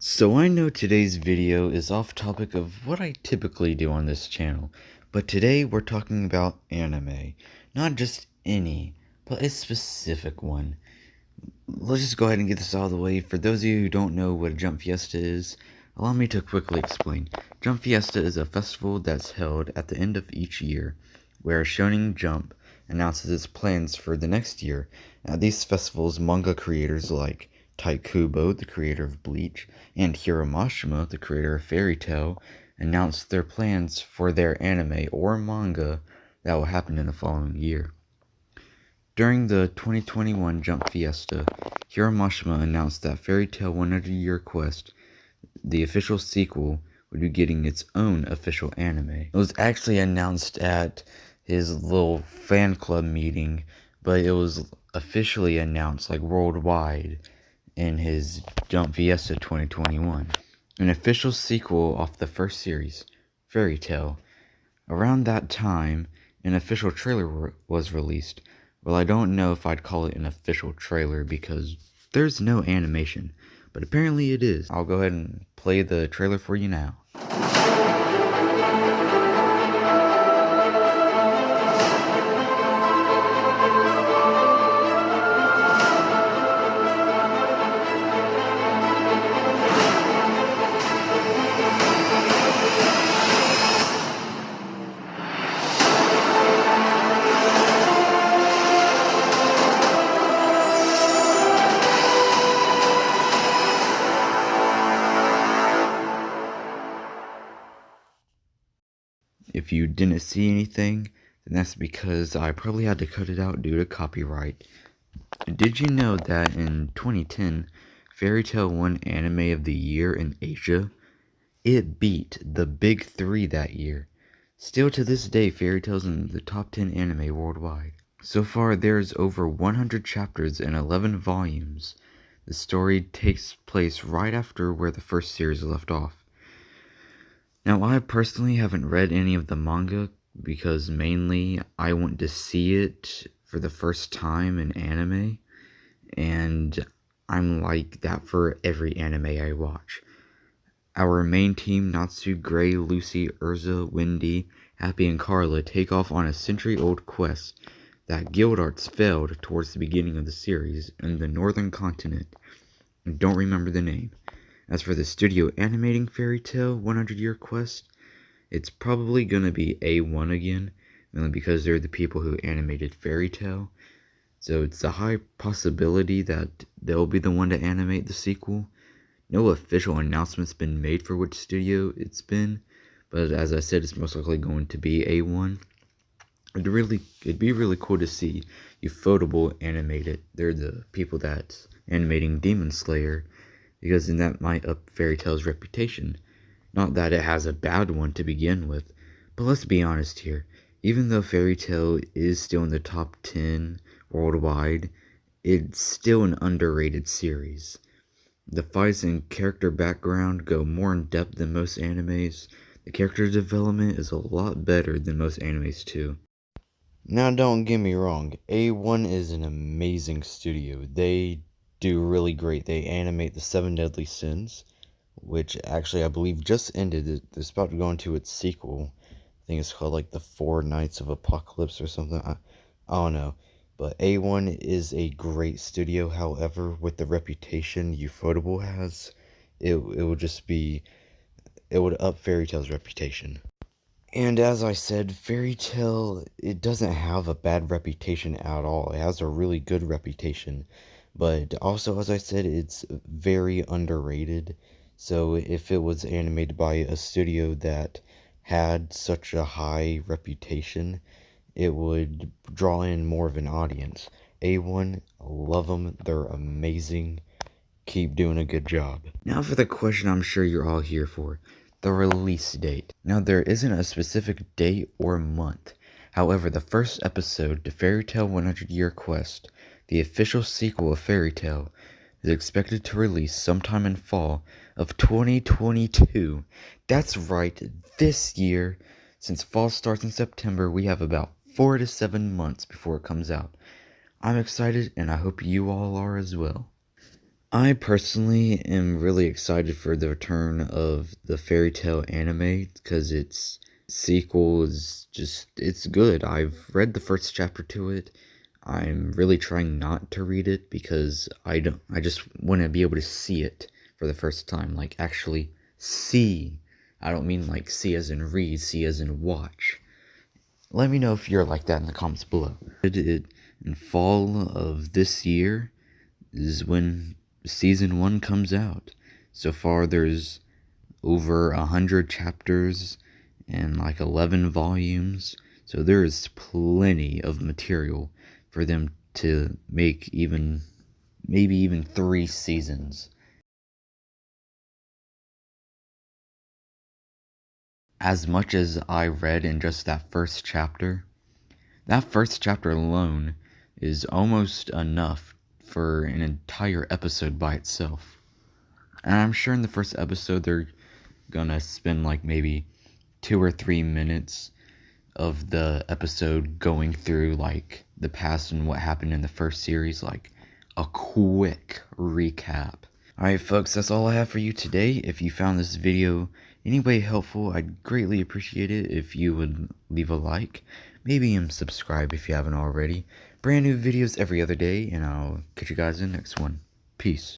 So I know today's video is off topic of what I typically do on this channel, but today we're talking about anime. Not just any, but a specific one. Let's just go ahead and get this out of the way. For those of you who don't know what a Jump Fiesta is, allow me to quickly explain. Jump Fiesta is a festival that's held at the end of each year, where Shonen Jump announces its plans for the next year. At these festivals, manga creators like Kubo, the creator of Bleach, and Mashima, the creator of FairyTail, announce their plans for their anime or manga that will happen in the following year. During the 2021 Jump Fiesta, Mashima announced that FairyTail 100 Year Quest, the official sequel, would be getting its own official anime. It was actually announced at his little fan club meeting, but it was officially announced worldwide in his Jump Fiesta 2021. An official sequel off the first series, FairyTail. Around that time, an official trailer was released. Well, I don't know if I'd call it an official trailer because there's no animation, but apparently it is. I'll go ahead and play the trailer for you now. If you didn't see anything, then that's because I probably had to cut it out due to copyright. Did you know that in 2010, FairyTail won Anime of the Year in Asia? It beat the big three that year. Still to this day, FairyTail's in the top 10 anime worldwide. So far, there's over 100 chapters and 11 volumes. The story takes place right after where the first series left off. Now, I personally haven't read any of the manga because mainly I want to see it for the first time in anime, and I'm like that for every anime I watch. Our main team, Natsu, Gray, Lucy, Urza, Wendy, Happy, and Carla take off on a century-old quest that guild arts failed towards the beginning of the series in the northern continent. I don't remember the name. As for the studio animating FairyTail 100 Year Quest, it's probably gonna be A1 again, mainly because they're the people who animated FairyTail. So it's a high possibility that they'll be the one to animate the sequel. No official announcement's been made for which studio it's been, but as I said, it's most likely going to be A1. It'd be really cool to see Ufotable animate it. They're the people that's animating Demon Slayer, because then that might up FairyTail's reputation. Not that it has a bad one to begin with, but let's be honest here. Even though FairyTail is still in the top 10 worldwide, it's still an underrated series. The fights and character background go more in depth than most animes. The character development is a lot better than most animes too. Now don't get me wrong, A1 is an amazing studio. They do really great. They animate the 7 Deadly Sins, which actually I believe just ended. It's about to go into its sequel. I think it's called the 4 Nights of Apocalypse or something. I don't know. But A1 is a great studio. However, with the reputation Ufotable has, it would up FairyTail's reputation. And as I said, FairyTail, it doesn't have a bad reputation at all. It has a really good reputation. But also, as I said, it's very underrated. So if it was animated by a studio that had such a high reputation, it would draw in more of an audience. A1, love them. They're amazing. Keep doing a good job. Now for the question I'm sure you're all here for. The release date. Now there isn't a specific date or month. However, the first episode to FairyTail 100 Year Quest, the official sequel of FairyTail, is expected to release sometime in fall of 2022. That's right, this year. Since fall starts in September, we have about 4 to 7 months before it comes out. I'm excited, and I hope you all are as well. I personally am really excited for the return of the FairyTail anime because its sequel is just, it's good. I've read the first chapter to it. I'm really trying not to read it because I just want to be able to see it for the first time, like actually see. I don't mean like see as in read, see as in watch. Let me know if you're like that in the comments below. In fall of this year is when season 1 comes out. So far there's over 100 chapters and like 11 volumes, so there is plenty of material for them to make maybe even 3 seasons. As much as I read in just that first chapter alone is almost enough for an entire episode by itself. And I'm sure in the first episode they're gonna spend like maybe 2 or 3 minutes of the episode going through like the past and what happened in the first series, like a quick recap. Alright folks, that's all I have for you today. If you found this video any way helpful, I'd greatly appreciate it if you would leave a like, maybe subscribe if you haven't already. Brand new videos every other day, and I'll catch you guys in the next one. Peace.